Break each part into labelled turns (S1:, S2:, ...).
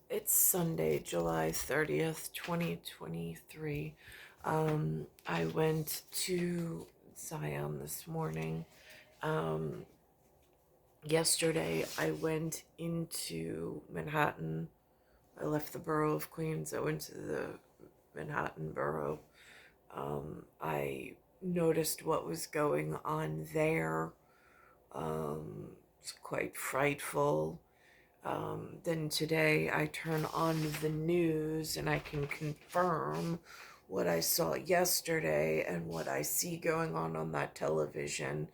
S1: It's Sunday, July 30th, 2023. I went to Zion this morning. Um, Yesterday, I went into Manhattan. I left the borough of Queens. I went to the Manhattan borough. I noticed what was going on there. It's quite frightful. Then today I turn on the news and I can confirm what I saw yesterday and what I see going on that television.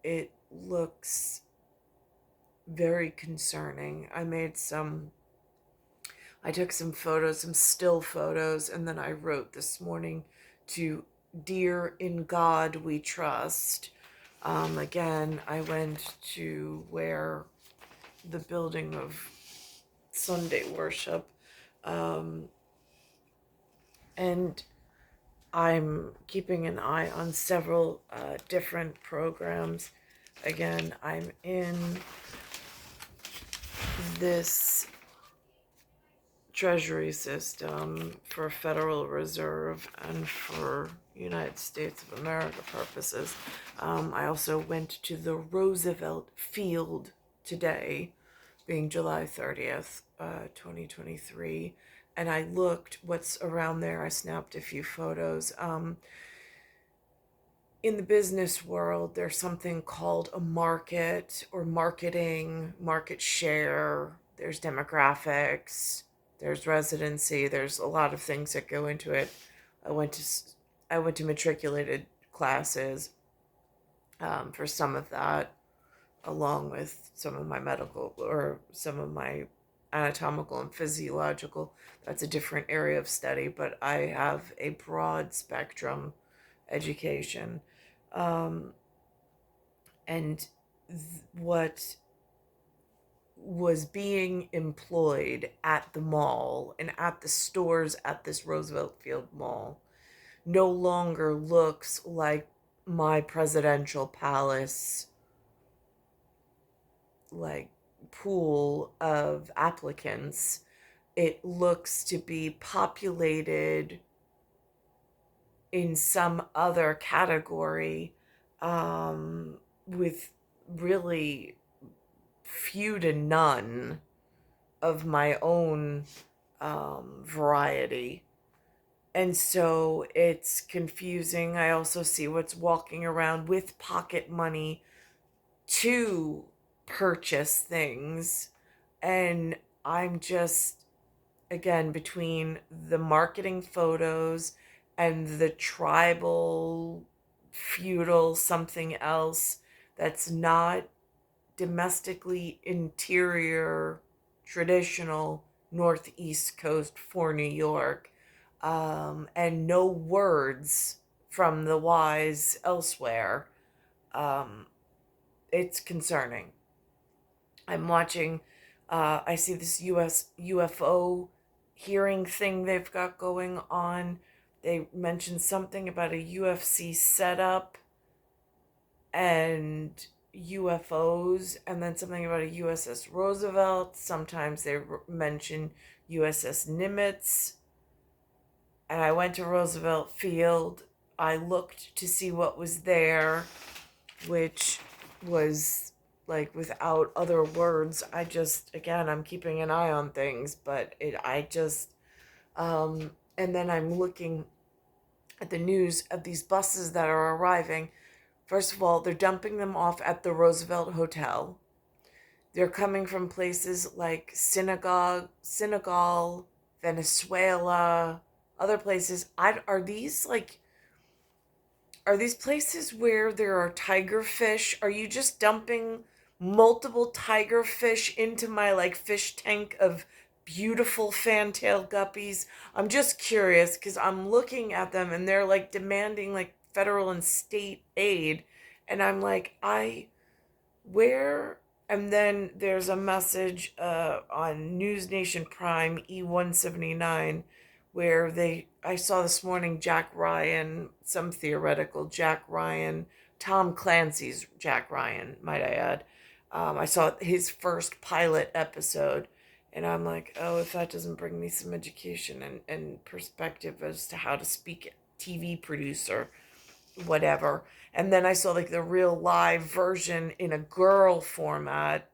S1: It looks very concerning. I took some photos, some still photos, and then I wrote this morning to Dear in God We Trust. Again, I went to where the building of Sunday worship. Um, and I'm keeping an eye on several different programs. Again, I'm in this treasury system for Federal Reserve and for United States of America purposes. I also went to the Roosevelt Field today, being July 30th, 2023, and I looked what's around there. I snapped a few photos. In the business world, there's something called a market or marketing, market share. There's demographics, there's residency, there's a lot of things that go into it. I went to I went to matriculated classes for some of that, along with some of my medical or some of my anatomical and physiological. That's a different area of study, but I have a broad spectrum education. Um, and what was being employed at the mall and at the stores at this Roosevelt Field Mall no longer looks like my presidential palace, like, pool of applicants. It looks to be populated in some other category, with really few to none of my own variety. And so it's confusing. I also see what's walking around with pocket money to purchase things. And I'm just, again, between the marketing photos and the tribal, feudal, something else that's not domestically interior, traditional Northeast Coast for New York, and no words from the wise elsewhere. Um, it's concerning. I'm watching, I see this UFO hearing thing they've got going on. They mentioned something about a UFC setup and UFOs, and then something about a USS Roosevelt. Sometimes they mention USS Nimitz. And I went to Roosevelt Field. I looked to see what was there, which was like without other words. I just, again, I'm keeping an eye on things, but and then I'm looking at the news of these buses that are arriving. First of all, they're dumping them off at the Roosevelt Hotel. They're coming from places like Senegal, Venezuela, other places. Are these places where there are tiger fish? Are you just dumping multiple tiger fish into my like fish tank of beautiful fantail guppies? I'm just curious because I'm looking at them and they're like demanding like federal and state aid. And I'm like, where? And then there's a message on News Nation Prime E179 where I saw this morning Jack Ryan, some theoretical Jack Ryan, Tom Clancy's Jack Ryan, might I add. I saw his first pilot episode, And I'm like, oh, if that doesn't bring me some education and perspective as to how to speak TV producer, whatever. And then I saw like the real live version in a girl format.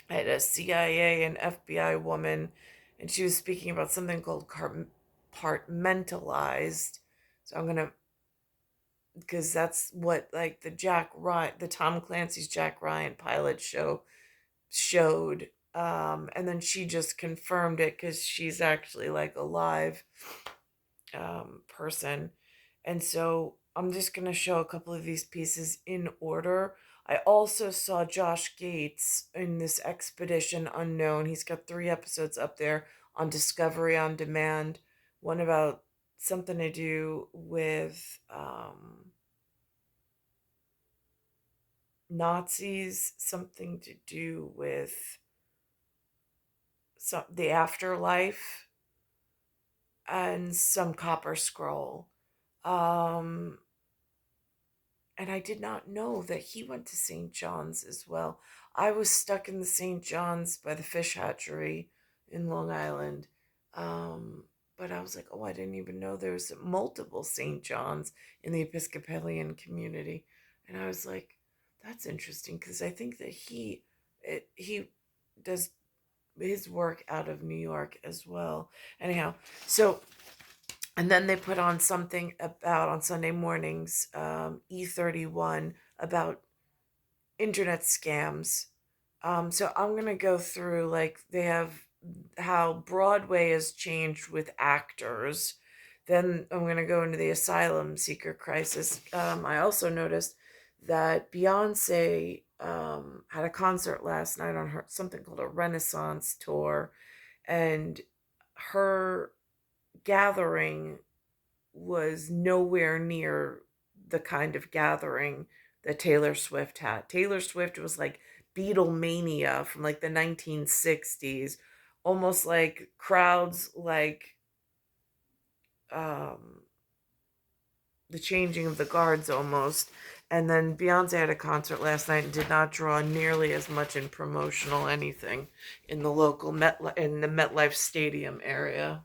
S1: I had a CIA and FBI woman, and she was speaking about something called compartmentalized. So I'm gonna, because that's what like the Tom Clancy's Jack Ryan pilot show showed. And then she just confirmed it because she's actually like a live person. And so I'm just going to show a couple of these pieces in order. I also saw Josh Gates in this Expedition Unknown. He's got 3 episodes up there on Discovery on Demand. One about something to do with Nazis, something to do with the afterlife, and some copper scroll. Um, and I did not know that he went to St. John's as well. I was stuck in the St. John's by the fish hatchery in Long Island. But I was like, oh, I didn't even know there was multiple St. John's in the Episcopalian community. And I was like, that's interesting because I think that he does his work out of New York as well. Anyhow, so and then they put on something about on Sunday mornings, E31 about internet scams. So I'm gonna go through like they have how Broadway has changed with actors. Then I'm gonna go into the asylum seeker crisis. I also noticed that Beyonce had a concert last night on her something called a Renaissance tour, and her gathering was nowhere near the kind of gathering that Taylor Swift had. Taylor Swift was like Beatlemania from like the 1960s, almost like crowds like um, the changing of the guards almost. And then Beyonce had a concert last night and did not draw nearly as much in promotional anything in the MetLife Stadium area.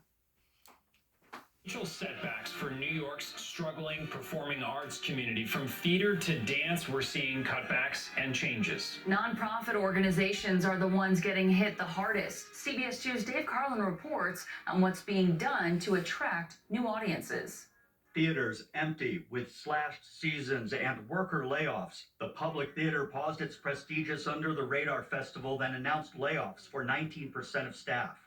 S2: Setbacks for New York's struggling performing arts community. From theater to dance, we're seeing cutbacks and changes.
S3: Nonprofit organizations are the ones getting hit the hardest. CBS 2's Dave Carlin reports on what's being done to attract new audiences.
S4: Theaters empty with slashed seasons and worker layoffs. The Public Theater paused its prestigious Under the Radar Festival, then announced layoffs for 19% of staff.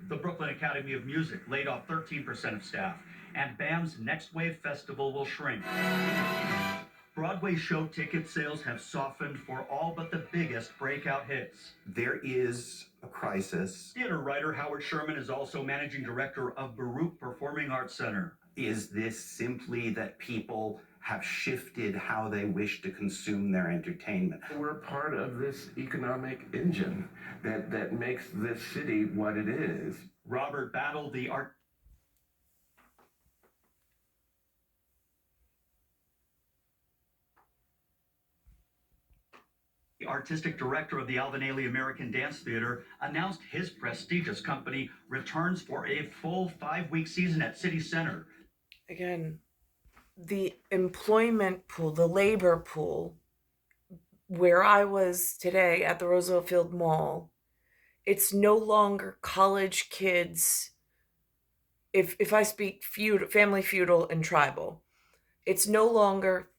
S4: The Brooklyn Academy of Music laid off 13% of staff, and BAM's Next Wave Festival will shrink. Broadway show ticket sales have softened for all but the biggest breakout hits.
S5: There is a crisis.
S4: Theater writer Howard Sherman is also managing director of Baruch Performing Arts Center.
S5: Is this simply that people have shifted how they wish to consume their entertainment?
S6: We're part of this economic engine that makes this city what it is.
S4: Robert Battle, the artistic director of the Alvin Ailey American Dance Theater, announced his prestigious company returns for a full 5-week season at City Center.
S1: Again, the employment pool, the labor pool, where I was today at the Roosevelt Field Mall, it's no longer college kids. If I speak family feudal and tribal, it's no longer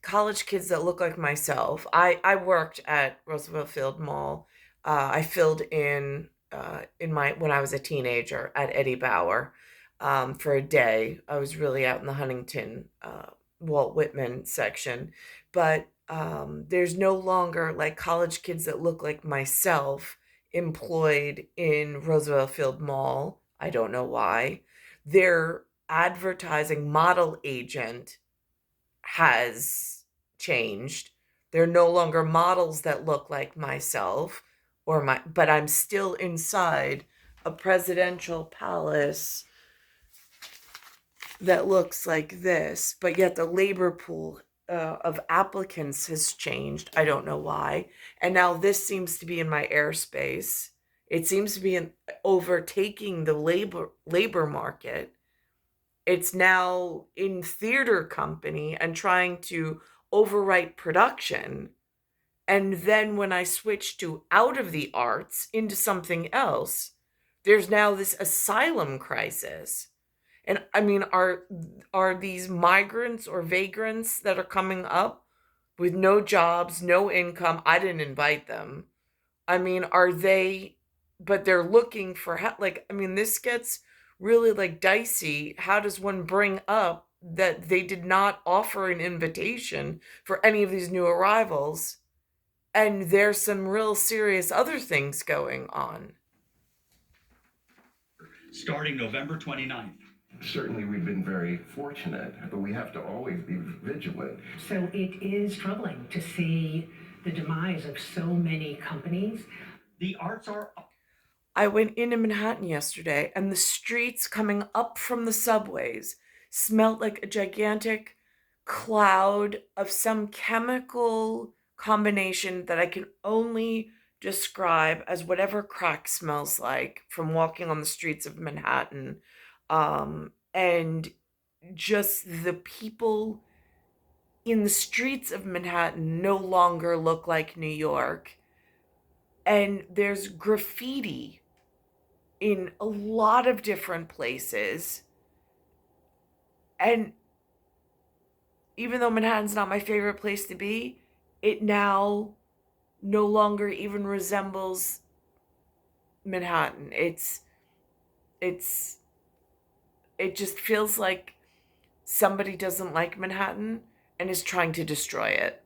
S1: college kids that look like myself. I worked at Roosevelt Field Mall. I filled in when I was a teenager at Eddie Bauer for a day. I was really out in the Huntington Walt Whitman section, but there's no longer like college kids that look like myself employed in Roosevelt Field Mall. I don't know why. Their advertising model agent has changed. They're no longer models that look like myself but I'm still inside a presidential palace that looks like this, but yet the labor pool of applicants has changed. I don't know why. And now this seems to be in my airspace. It seems to be overtaking the labor market. It's now in theater company and trying to overwrite production. And then when I switch to out of the arts into something else, there's now this asylum crisis. And I mean, are these migrants or vagrants that are coming up with no jobs, no income? I didn't invite them. I mean, are they, but they're looking for like, I mean, this gets really like dicey. How does one bring up that they did not offer an invitation for any of these new arrivals? And there's some real serious other things going on.
S4: Starting November 29th.
S6: Certainly, we've been very fortunate, but we have to always be vigilant.
S7: So it is troubling to see the demise of so many companies.
S4: The arts are.
S1: I went into Manhattan yesterday, and the streets coming up from the subways smelled like a gigantic cloud of some chemical combination that I can only describe as whatever crack smells like from walking on the streets of Manhattan. And just the people in the streets of Manhattan no longer look like New York. And there's graffiti in a lot of different places. And even though Manhattan's not my favorite place to be, it now no longer even resembles Manhattan. It just feels like somebody doesn't like Manhattan and is trying to destroy it.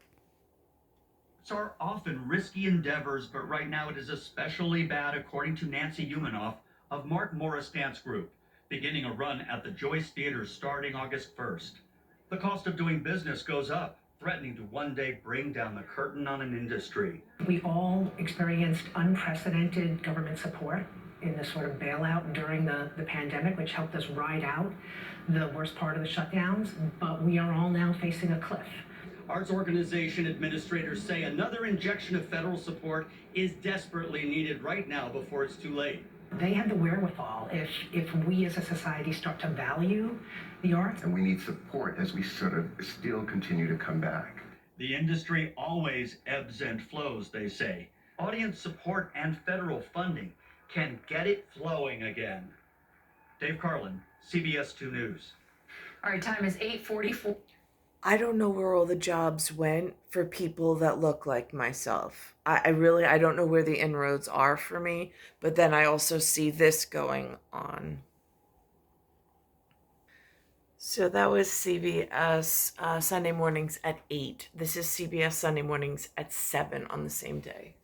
S4: Are often risky endeavors, but right now it is especially bad, according to Nancy Humanoff of Mark Morris Dance Group, beginning a run at the Joyce Theater starting August 1st. The cost of doing business goes up, threatening to one day bring down the curtain on an industry.
S7: We all experienced unprecedented government support in the sort of bailout during the pandemic, which helped us ride out the worst part of the shutdowns, but we are all now facing a cliff.
S4: Arts organization administrators say another injection of federal support is desperately needed right now before it's too late.
S7: They have the wherewithal if we as a society start to value the arts.
S6: And we need support as we sort of still continue to come back.
S4: The industry always ebbs and flows, they say. Audience support and federal funding can get it flowing again. Dave Carlin, CBS 2 News.
S3: All right, time is 8:44.
S1: I don't know where all the jobs went for people that look like myself. I don't know where the inroads are for me, but then I also see this going on. So that was CBS Sunday mornings at 8. This is CBS Sunday mornings at 7 on the same day.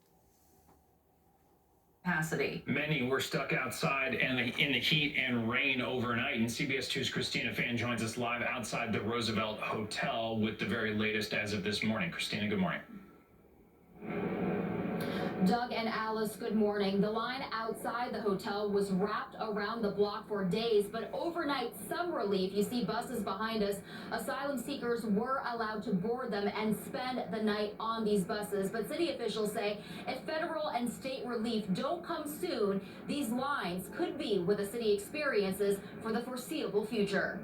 S3: Capacity.
S2: Many were stuck outside and in the heat and rain overnight. And CBS 2's Christina Fan joins us live outside the Roosevelt Hotel with the very latest as of this morning. Christina, good morning.
S8: Doug and Alice, good morning. The line outside the hotel was wrapped around the block for days, but overnight, some relief. You see buses behind us. Asylum seekers were allowed to board them and spend the night on these buses. But city officials say if federal and state relief don't come soon, these lines could be what the city experiences for the foreseeable future.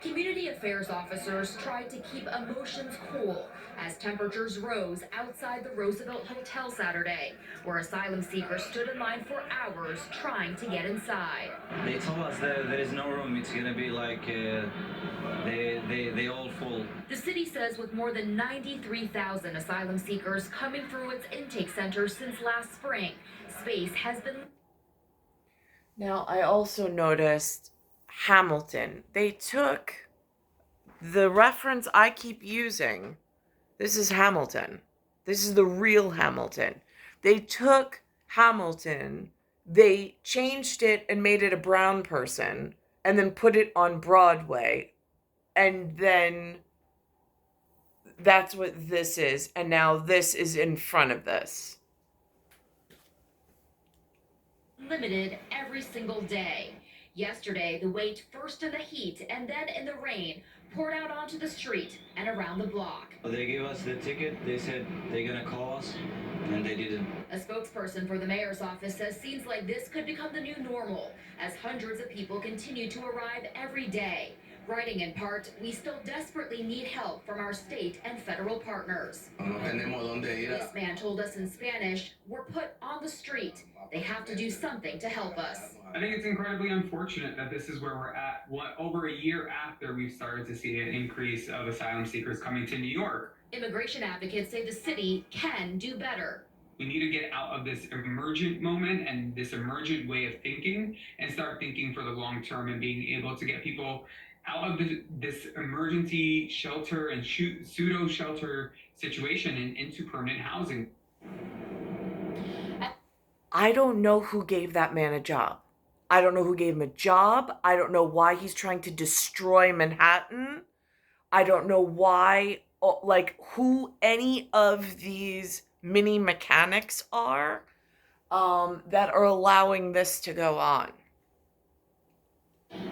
S8: Community affairs officers tried to keep emotions cool as temperatures rose outside the Roosevelt Hotel Saturday, where asylum seekers stood in line for hours trying to get inside.
S9: They told us that there is no room. It's gonna be like they all full.
S8: The city says with more than 93,000 asylum seekers coming through its intake center since last spring, space has been.
S1: Now, I also noticed Hamilton. They took the reference I keep using. This is Hamilton. This is the real Hamilton. They took Hamilton, they changed it and made it a brown person, and then put it on Broadway. And then that's what this is. And now this is in front of this.
S8: Limited every single day. Yesterday, the wait, first in the heat and then in the rain, poured out onto the street and around the block.
S9: They gave us the ticket. They said they're gonna call us, and they didn't.
S8: A spokesperson for the mayor's office says scenes like this could become the new normal as hundreds of people continue to arrive every day. Writing in part, we still desperately need help from our state and federal partners. This man told us in Spanish, we're put on the street. They have to do something to help us.
S10: I think it's incredibly unfortunate that this is where we're at, over a year after we've started to see an increase of asylum seekers coming to New York.
S8: Immigration advocates say the city can do better.
S10: We need to get out of this emergent moment and this emergent way of thinking and start thinking for the long term and being able to get people out of this emergency shelter and pseudo shelter situation and into permanent housing.
S1: I don't know who gave that man a job. I don't know who gave him a job. I don't know why he's trying to destroy Manhattan. I don't know why, like, who any of these mini mechanics are that are allowing this to go on.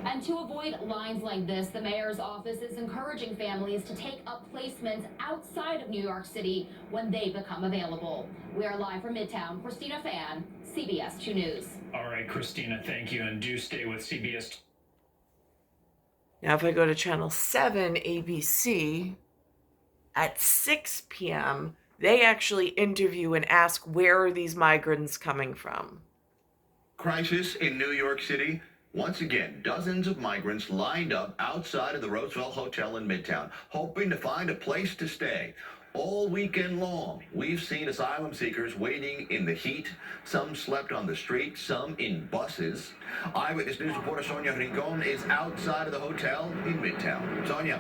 S8: And to avoid lines like this, the mayor's office is encouraging families to take up placements outside of New York City when they become available. We are live from Midtown. Christina Fan, CBS 2 News.
S2: All right, Christina, thank you. And do stay with CBS.
S1: Now, if I go to channel 7 ABC at 6 p.m., they actually interview and ask, where are these migrants coming from?
S11: Crisis in New York City. Once again, dozens of migrants lined up outside of the Roosevelt Hotel in Midtown, hoping to find a place to stay. All weekend long, we've seen asylum seekers waiting in the heat. Some slept on the street, some in buses. Eyewitness News reporter Sonia Rincon is outside of the hotel in Midtown. Sonia.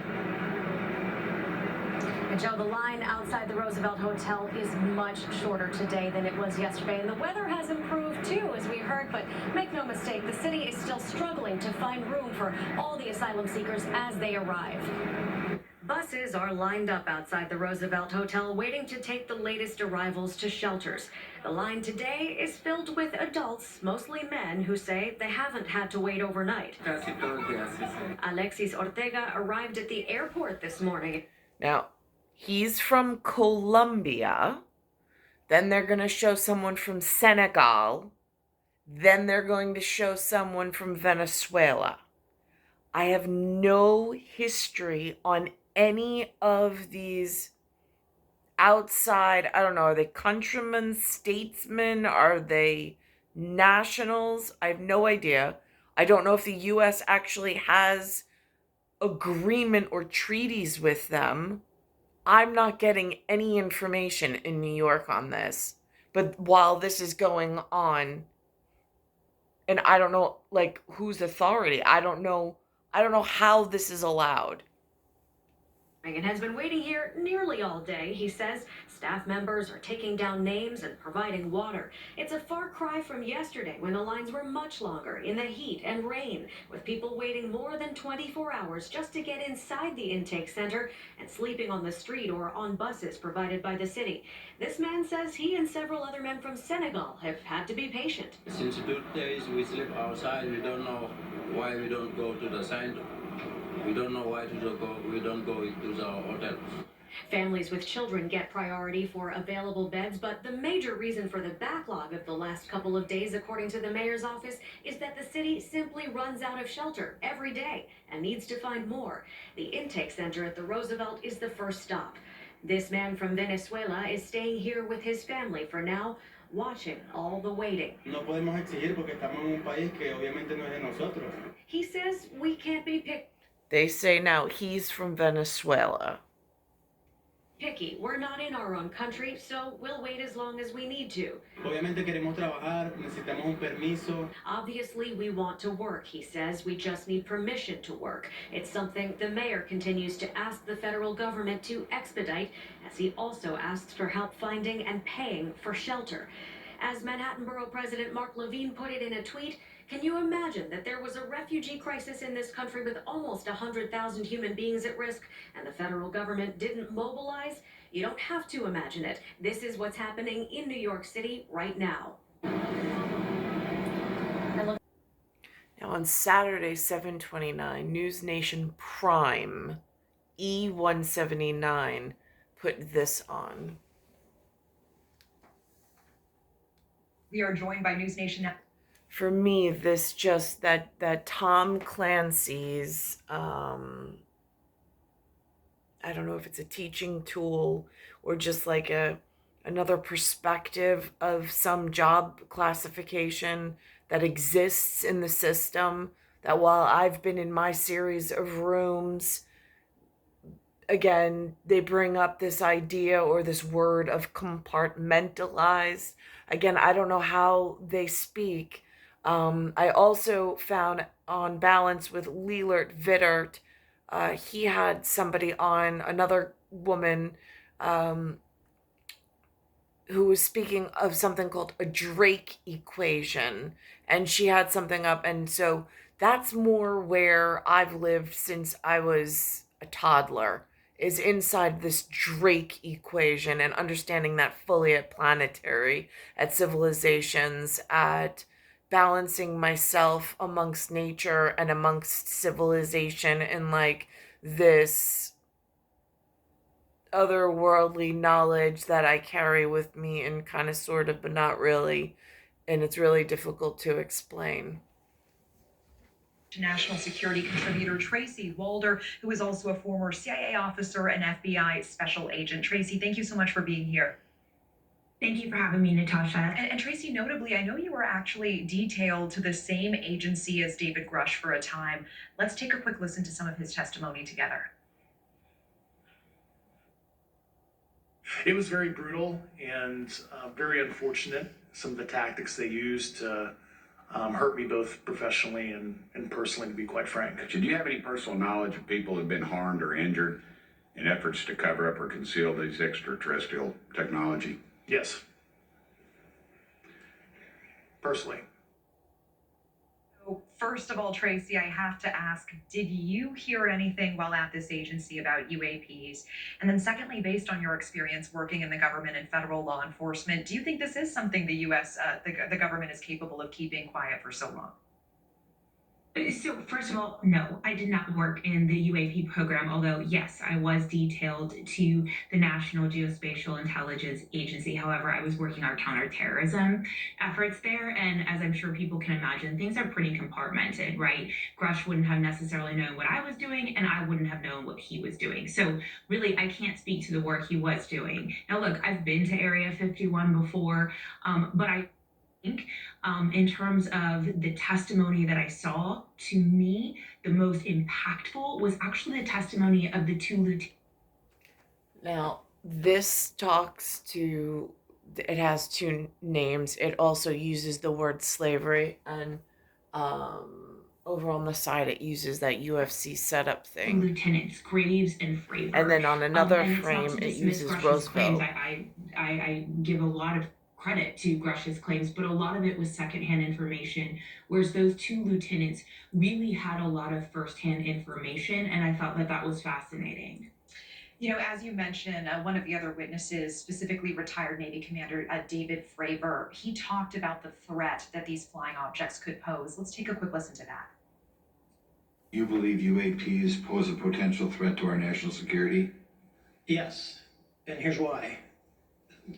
S12: And Joe, the line outside the Roosevelt Hotel is much shorter today than it was yesterday. And the weather has improved too, as we heard. But make no mistake, the city is still struggling to find room for all the asylum seekers as they arrive. Buses are lined up outside the Roosevelt Hotel waiting to take the latest arrivals to shelters. The line today is filled with adults, mostly men, who say they haven't had to wait overnight. Alexis Ortega arrived at the airport this morning.
S1: Now, he's from Colombia. Then they're going to show someone from Senegal. Then they're going to show someone from Venezuela. I have no history on any of these outside, I don't know, are they countrymen, statesmen? Are they nationals? I have no idea. I don't know if the U.S. actually has agreement or treaties with them. I'm not getting any information in New York on this. But while this is going on, and I don't know, like, whose authority, I don't know how this is allowed.
S12: And has been waiting here nearly all day, he says. Staff members are taking down names and providing water. It's a far cry from yesterday when the lines were much longer in the heat and rain, with people waiting more than 24 hours just to get inside the intake center and sleeping on the street or on buses provided by the city. This man says he and several other men from Senegal have had to be patient.
S13: Since 2 days we sleep outside. We don't know why we don't go to the center. We don't know why we don't go into the hotel.
S12: Families with children get priority for available beds, but the major reason for the backlog of the last couple of days, according to the mayor's office, is that the city simply runs out of shelter every day and needs to find more. The intake center at the Roosevelt is the first stop. This man from Venezuela is staying here with his family for now, watching all the waiting. He says we can't be picky.
S1: They say now he's from Venezuela.
S12: We're not in our own country, so we'll wait as long as we need to. Obviously, we want to work, he says. We just need permission to work. It's something the mayor continues to ask the federal government to expedite, as he also asks for help finding and paying for shelter. As Manhattan Borough President Mark Levine put it in a tweet, can you imagine that there was a refugee crisis in this country with almost 100,000 human beings at risk and the federal government didn't mobilize? You don't have to imagine it. This is what's happening in New York City right now.
S1: Now, on Saturday, 7/29, News Nation Prime, E179, put this on.
S14: We are joined by News Nation.
S1: For me, this just that Tom Clancy's I don't know if it's a teaching tool or just like another perspective of some job classification that exists in the system, that while I've been in my series of rooms, again, they bring up this idea or this word of compartmentalized. Again, I don't know how they speak. I also found on Balance with Leelert Vittert, he had somebody on, another woman, who was speaking of something called a Drake equation, and she had something up, and so that's more where I've lived since I was a toddler, is inside this Drake equation and understanding that fully at planetary, at civilizations, at balancing myself amongst nature and amongst civilization, and like this otherworldly knowledge that I carry with me, and kind of sort of but not really, and it's really difficult to explain.
S14: National security contributor Tracy Walder, who is also a former CIA officer and FBI special agent. Tracy, thank you so much for being here.
S15: Thank you for having me, Natasha.
S14: And Tracy, notably, I know you were actually detailed to the same agency as David Grush for a time. Let's take a quick listen to some of his testimony together.
S16: It was very brutal and very unfortunate, some of the tactics they used to hurt me both professionally and personally, to be quite frank.
S17: Do you have any personal knowledge of people who have been harmed or injured in efforts to cover up or conceal these extraterrestrial technology?
S16: Yes. Personally.
S14: So first of all, Tracy, I have to ask, did you hear anything while at this agency about UAPs? And then secondly, based on your experience working in the government and federal law enforcement, do you think this is something the U.S., the government is capable of keeping quiet for so long?
S15: So first of all, no, I did not work in the UAP program, although yes, I was detailed to the National Geospatial Intelligence Agency. However, I was working our counterterrorism efforts there. And as I'm sure people can imagine, things are pretty compartmented, right? Grush wouldn't have necessarily known what I was doing, and I wouldn't have known what he was doing. So really, I can't speak to the work he was doing. Now, look, I've been to Area 51 before, but I think in terms of the testimony that I saw, to me, the most impactful was actually the testimony of the two lieutenants.
S1: Now, this talks to, it has two names. It also uses the word slavery, and over on the side it uses that UFC setup thing.
S15: Lieutenants Graves and Fravor.
S1: And then on another frame it uses Roosevelt.
S15: I give a lot of credit to Grush's claims, but a lot of it was secondhand information, whereas those two lieutenants really had a lot of firsthand information, and I thought that that was fascinating.
S14: You know, as you mentioned, one of the other witnesses, specifically retired Navy Commander David Fravor, he talked about the threat that these flying objects could pose. Let's take a quick listen to that.
S18: You believe UAPs pose a potential threat to our national security?
S19: Yes, and here's why.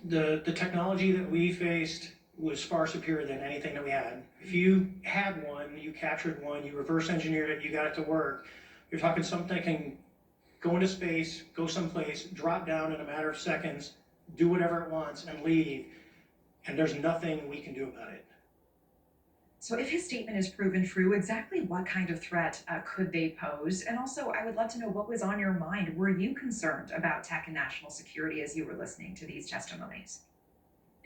S19: The technology that we faced was far superior than anything that we had. If you had one, you captured one, you reverse engineered it, you got it to work, you're talking something that can go into space, go someplace, drop down in a matter of seconds, do whatever it wants, and leave, and there's nothing we can do about it.
S14: So if his statement is proven true, exactly what kind of threat could they pose? And also, I would love to know what was on your mind. Were you concerned about tech and national security as you were listening to these testimonies?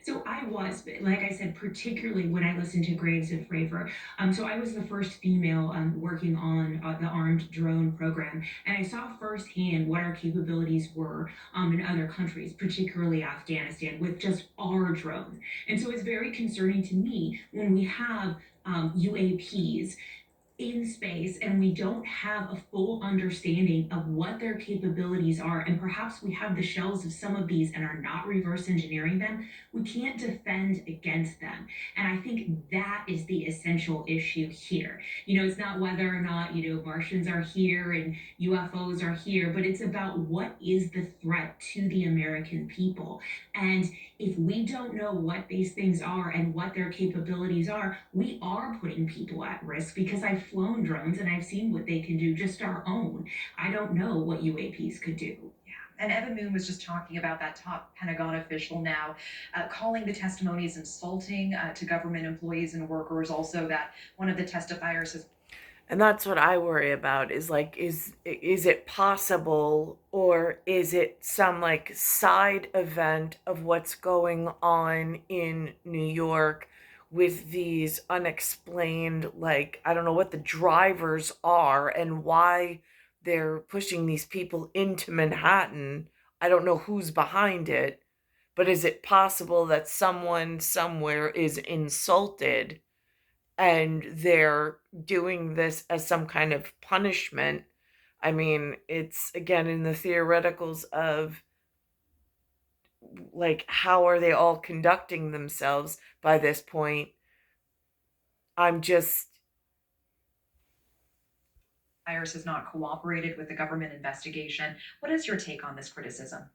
S15: So I was, but like I said, particularly when I listened to Graves and Fravor. So I was the first female working on the armed drone program, and I saw firsthand what our capabilities were in other countries, particularly Afghanistan, with just our drones. And so it's very concerning to me when we have UAPs in space and we don't have a full understanding of what their capabilities are, and perhaps we have the shells of some of these and are not reverse engineering them, we can't defend against them. And I think that is the essential issue here. It's not whether or not, Martians are here and UFOs are here, but it's about what is the threat to the American people. And if we don't know what these things are and what their capabilities are, we are putting people at risk, because I've flown drones and I've seen what they can do, just our own. I don't know what UAPs could do.
S14: And Evan Moon was just talking about that top Pentagon official now, calling the testimonies insulting to government employees and workers. Also, that one of the testifiers has.
S1: And that's what I worry about, is like, is it possible, or is it some like side event of what's going on in New York with these unexplained, like, I don't know what the drivers are and why they're pushing these people into Manhattan. I don't know who's behind it, but is it possible that someone somewhere is insulted and they're doing this as some kind of punishment? I mean, it's again in the theoreticals of like, how are they all conducting themselves by this point? I'm just.
S14: Myers has not cooperated with the government investigation. What is your take on this criticism?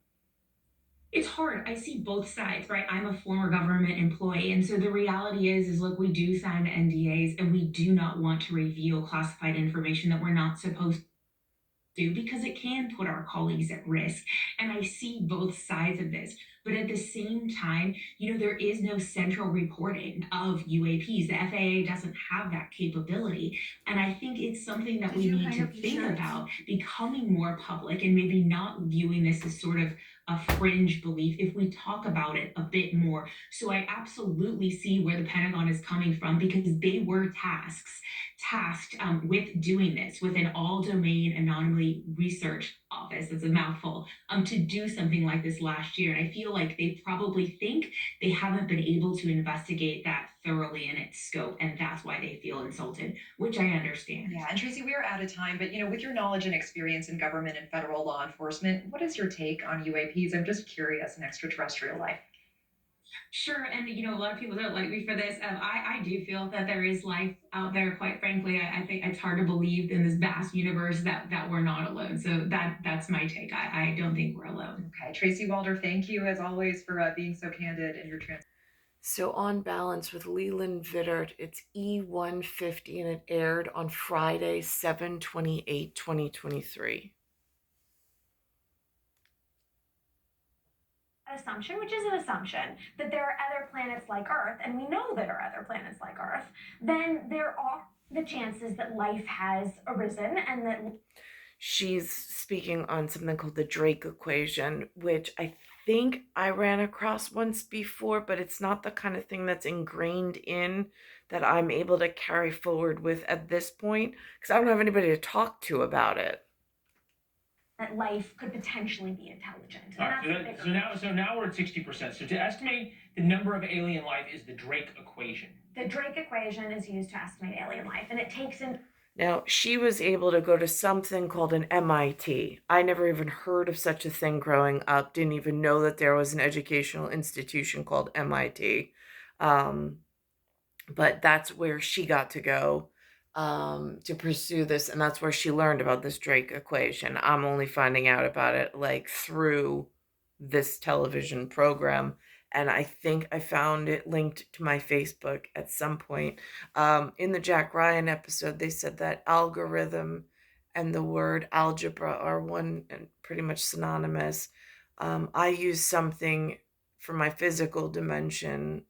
S15: It's hard. I see both sides, right? I'm a former government employee. And so the reality is look, we do sign NDAs and we do not want to reveal classified information that we're not supposed to, because it can put our colleagues at risk. And I see both sides of this. But at the same time, there is no central reporting of UAPs. The FAA doesn't have that capability. And I think it's something that we need to think about becoming more public and maybe not viewing this as sort of a fringe belief if we talk about it a bit more. So I absolutely see where the Pentagon is coming from, because they were tasked with doing this with an all-domain anomaly research office, that's a mouthful, to do something like this last year. And I feel like they probably think they haven't been able to investigate that thoroughly in its scope, and that's why they feel insulted, which I understand.
S14: Yeah, and Tracy, we are out of time, but with your knowledge and experience in government and federal law enforcement, what is your take on UAPs? I'm just curious, and extraterrestrial life.
S15: Sure, and a lot of people don't like me for this. I do feel that there is life out there. Quite frankly, I think it's hard to believe in this vast universe that we're not alone. So that's my take. I don't think we're alone.
S14: Okay, Tracy Walder, thank you as always for being so candid in your transparency.
S1: So On Balance with Leland Vittert, it's E150, and it aired on Friday, 7/28/2023.
S20: Assumption, which is an assumption, that there are other planets like Earth, and we know there are other planets like Earth, then there are the chances that life has arisen and that.
S1: She's speaking on something called the Drake equation, which I think I ran across once before, but it's not the kind of thing that's ingrained in that I'm able to carry forward with at this point, because I don't have anybody to talk to about it.
S20: That life could potentially be intelligent.
S2: So now we're at 60%. So to estimate the number of alien life is the Drake equation.
S20: The Drake equation is used to estimate alien life, and it takes in.
S1: Now, she was able to go to something called an MIT. I never even heard of such a thing growing up, didn't even know that there was an educational institution called MIT. But that's where she got to go to pursue this, and that's where she learned about this Drake equation. I'm only finding out about it like through this television program, and I think I found it linked to my Facebook at some point. In the Jack Ryan episode, they said that algorithm and the word algebra are one and pretty much synonymous. I use something for my physical dimension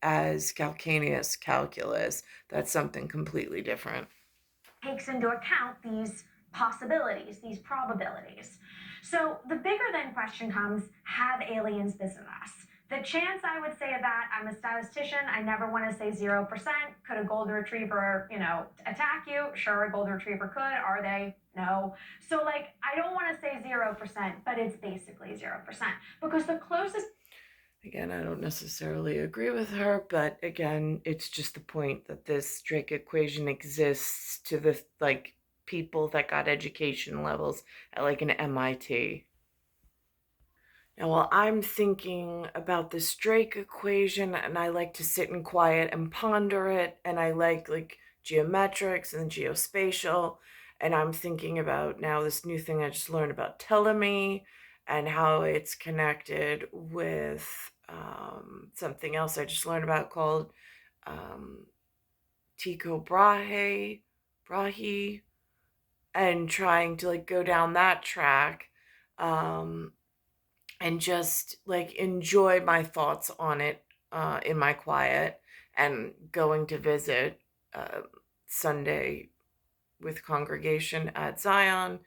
S1: as calcaneus calculus. That's something completely different.
S20: Takes into account these possibilities, these probabilities. So the bigger then question comes, have aliens visit us? The chance I would say of that, I'm a statistician, I never want to say 0%. Could a golden retriever, attack you? Sure, a golden retriever could. Are they? No. So I don't want to say 0%, but it's basically 0%. Because the closest.
S1: Again, I don't necessarily agree with her, but again, it's just the point that this Drake equation exists to the like people that got education levels at like an MIT. Now, while I'm thinking about this Drake equation, and I like to sit in quiet and ponder it, and I like geometrics and geospatial, and I'm thinking about now this new thing I just learned about telemy and how it's connected with something else I just learned about called Tycho Brahe, and trying to like go down that track. And just like enjoy my thoughts on it in my quiet, and going to visit Sunday with congregation at Zion,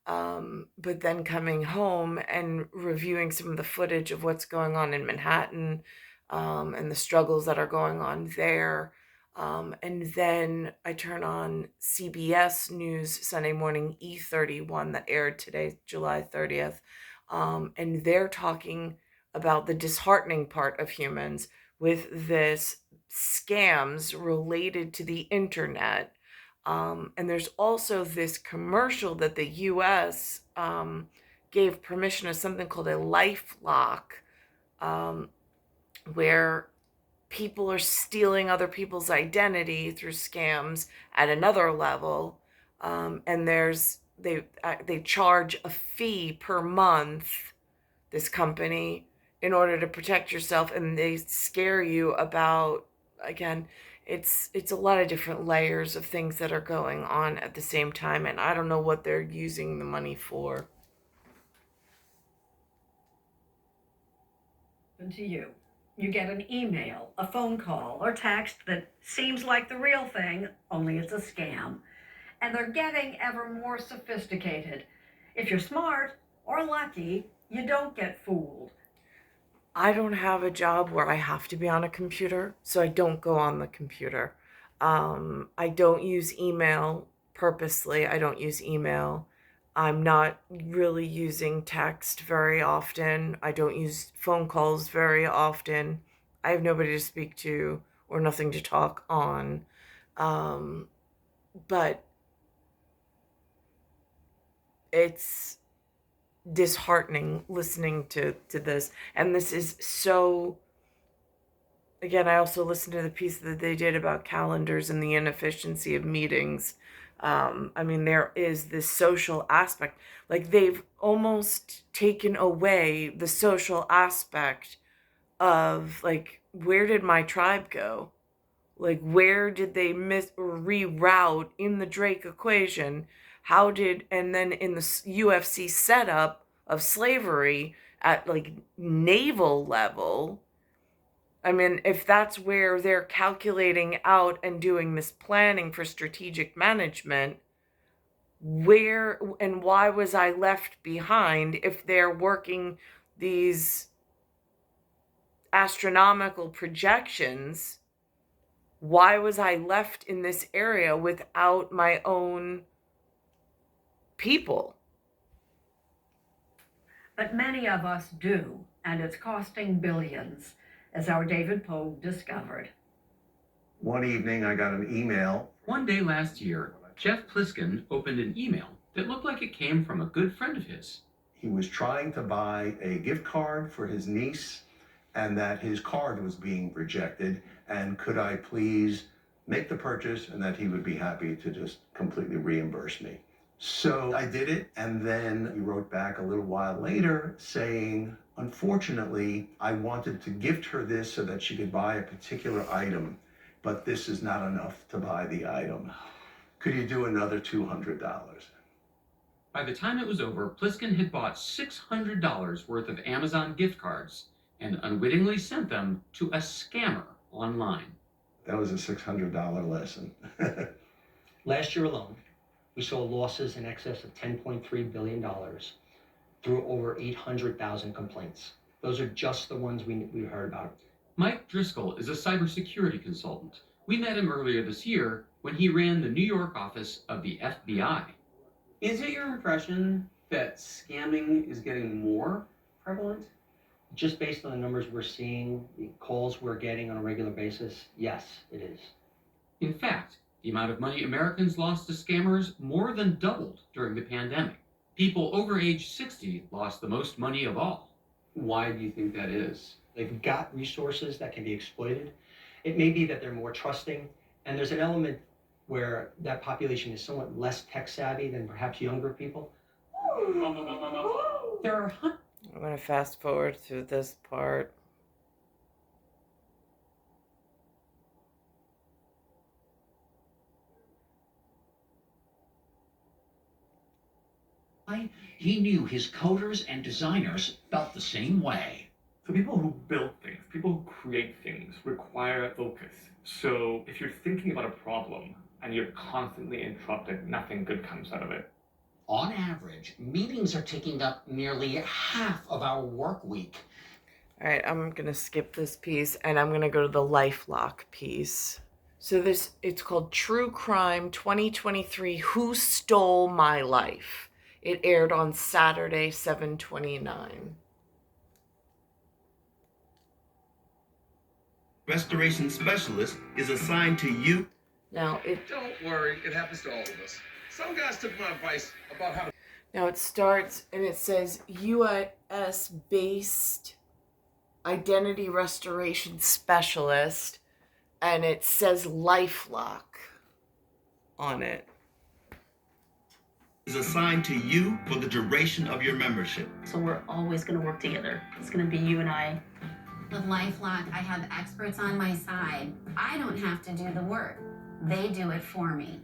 S1: but then coming home and reviewing some of the footage of what's going on in Manhattan, and the struggles that are going on there. And then I turn on CBS News Sunday morning E31 that aired today, July 30th. And they're talking about the disheartening part of humans with this scams related to the internet. And there's also this commercial that the US gave permission to something called a LifeLock, where people are stealing other people's identity through scams at another level. And they charge a fee per month, this company, in order to protect yourself, and they scare you about, again, it's a lot of different layers of things that are going on at the same time, and I don't know what they're using the money for.
S21: And to you, you get an email, a phone call, or text that seems like the real thing, only it's a scam. And they're getting ever more sophisticated. If you're smart or lucky, you don't get fooled.
S1: I don't have a job where I have to be on a computer, so I don't go on the computer. I don't use email purposely. I don't use email. I'm not really using text very often. I don't use phone calls very often. I have nobody to speak to or nothing to talk on. But it's disheartening listening to this. And this is so, again, I also listened to the piece that they did about calendars and the inefficiency of meetings. I mean, there is this social aspect. Like, they've almost taken away the social aspect of, like, where did my tribe go? Like, where did they miss or reroute in the Drake equation? And then in the UFC setup of slavery at, like, naval level, I mean, if that's where they're calculating out and doing this planning for strategic management, where and why was I left behind if they're working these astronomical projections? Why was I left in this area without my own people?
S21: But many of us do, and it's costing billions, as our David Pogue discovered.
S22: One evening, I got an email.
S23: One day last year, Jeff Pliskin opened an email that looked like it came from a good friend of his.
S22: He was trying to buy a gift card for his niece, and that his card was being rejected, and could I please make the purchase, and that he would be happy to just completely reimburse me. So I did it, and then he wrote back a little while later saying, unfortunately, I wanted to gift her this so that she could buy a particular item, but this is not enough to buy the item. Could you do another $200?
S23: By the time it was over, Pliskin had bought $600 worth of Amazon gift cards and unwittingly sent them to a scammer online.
S22: That was a $600 lesson.
S24: Last year alone, we saw losses in excess of $10.3 billion through over 800,000 complaints. Those are just the ones we heard about.
S23: Mike Driscoll is a cybersecurity consultant. We met him earlier this year when he ran the New York office of the FBI.
S25: Is it your impression that scamming is getting more prevalent?
S24: Just based on the numbers we're seeing, the calls we're getting on a regular basis, yes, it is.
S23: In fact, the amount of money Americans lost to scammers more than doubled during the pandemic. People over age 60 lost the most money of all. Why do you think that is?
S24: They've got resources that can be exploited. It may be that they're more trusting, and there's an element where that population is somewhat less tech savvy than perhaps younger people. There are
S1: I'm going to fast forward through this part.
S4: He knew his coders and designers felt the same way.
S5: So people who build things, people who create things require focus. So if you're thinking about a problem and you're constantly interrupted, nothing good comes out of it.
S4: On average, meetings are taking up nearly half of our work week.
S1: All right, I'm going to skip this piece and I'm going to go to the LifeLock piece. So it's called True Crime 2023, Who Stole My Life? It aired on Saturday, 7/29.
S11: Restoration specialist is assigned to you.
S1: Now
S6: Don't worry, it happens to all of us. Some guys took my advice about how to...
S1: Now it starts and it says US-based identity restoration specialist, and it says LifeLock on it.
S11: Is assigned to you for the duration of your membership.
S7: So we're always going to work together. It's going to be you and I.
S25: With LifeLock, I have experts on my side. I don't have to do the work. They do it for me.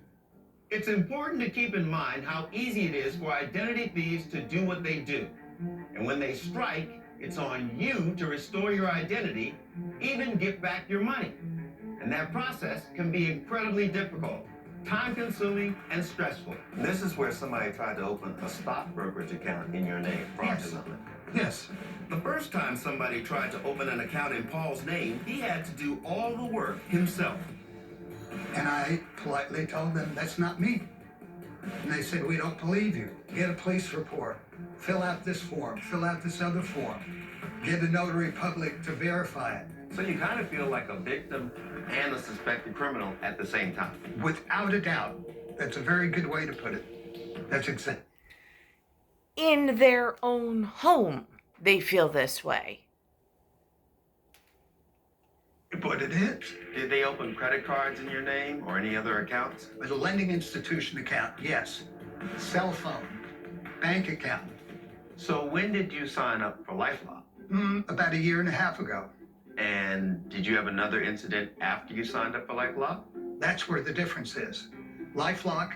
S11: It's important to keep in mind how easy it is for identity thieves to do what they do. And when they strike, it's on you to restore your identity, even get back your money. And that process can be incredibly difficult, time-consuming, and stressful.
S26: This is where somebody tried to open a stock brokerage account in your name fraudulently.
S11: Yes. The first time somebody tried to open an account in Paul's name, he had to do all the work himself.
S27: And I politely told them, that's not me. And they said, we don't believe you. Get a police report. Fill out this form. Fill out this other form. Get a notary public to verify it.
S26: So you kind of feel like a victim and a suspected criminal at the same time.
S27: Without a doubt. That's a very good way to put it. That's exactly.
S1: In their own home, they feel this way.
S27: But it is.
S26: Did they open credit cards in your name or any other accounts?
S27: With a lending institution account, yes. Cell phone, bank account.
S26: So when did you sign up for LifeLock?
S27: About 1.5 years ago.
S26: And did you have another incident after you signed up for LifeLock?
S27: That's where the difference is. LifeLock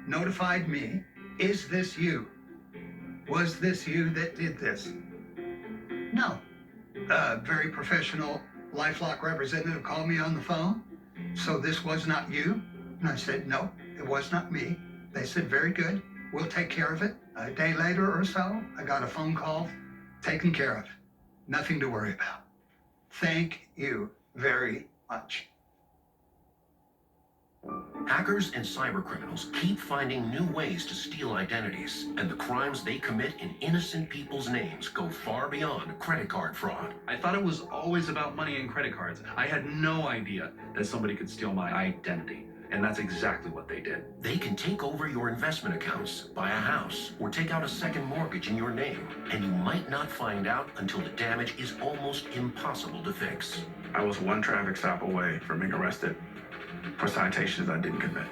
S27: notified me, is this you? Was this you that did this? No. A very professional LifeLock representative called me on the phone. So this was not you? And I said, no, it was not me. They said, very good. We'll take care of it. A day later or so, I got a phone call, taken care of. Nothing to worry about. Thank you very much.
S28: Hackers and cybercriminals keep finding new ways to steal identities, and the crimes they commit in innocent people's names go far beyond credit card fraud.
S29: I thought it was always about money and credit cards. I had no idea that somebody could steal my identity, and that's exactly what they did.
S28: They can take over your investment accounts, buy a house, or take out a second mortgage in your name, and you might not find out until the damage is almost impossible to fix.
S29: I was one traffic stop away from being arrested for citations I didn't commit.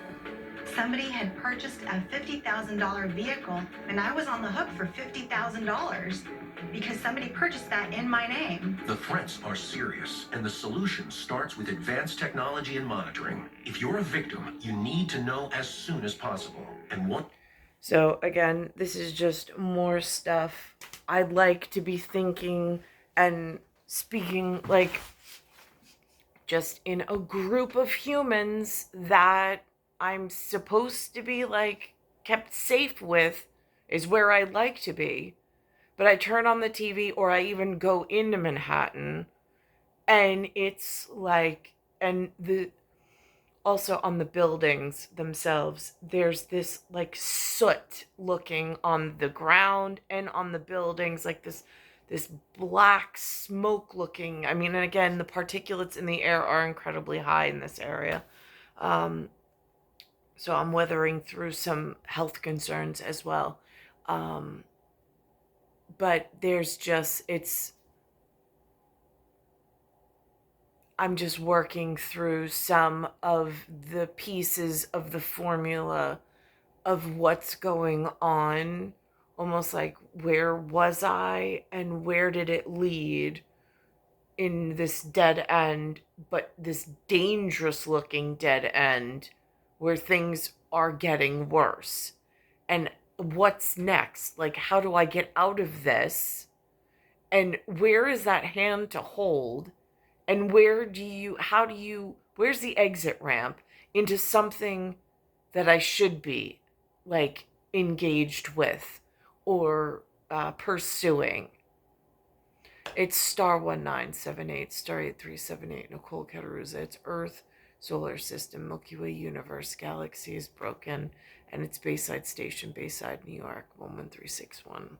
S30: Somebody had purchased a $50,000 vehicle, and I was on the hook for $50,000 because somebody purchased that in my name.
S28: The threats are serious, and the solution starts with advanced technology and monitoring. If you're a victim, you need to know as soon as possible. And what?
S1: So again, this is just more stuff. I'd like to be thinking and speaking like just in a group of humans that I'm supposed to be like kept safe with is where I like to be. But I turn on the TV or I even go into Manhattan and it's like, and also on the buildings themselves, there's this like soot looking on the ground and on the buildings, like this this black smoke looking, I mean, and again, the particulates in the air are incredibly high in this area. So I'm weathering through some health concerns as well. But there's just, I'm just working through some of the pieces of the formula of what's going on, almost like where was I and where did it lead in this dead end, but this dangerous looking dead end where things are getting worse. And what's next? Like, how do I get out of this? And where is that hand to hold? And where's the exit ramp into something that I should be like engaged with or pursuing? It's star 1978, star 8378, Nicole, Cattaruzza. It's Earth, solar system, Milky Way universe, galaxy is broken, and it's Bayside Station, Bayside, New York, 11361.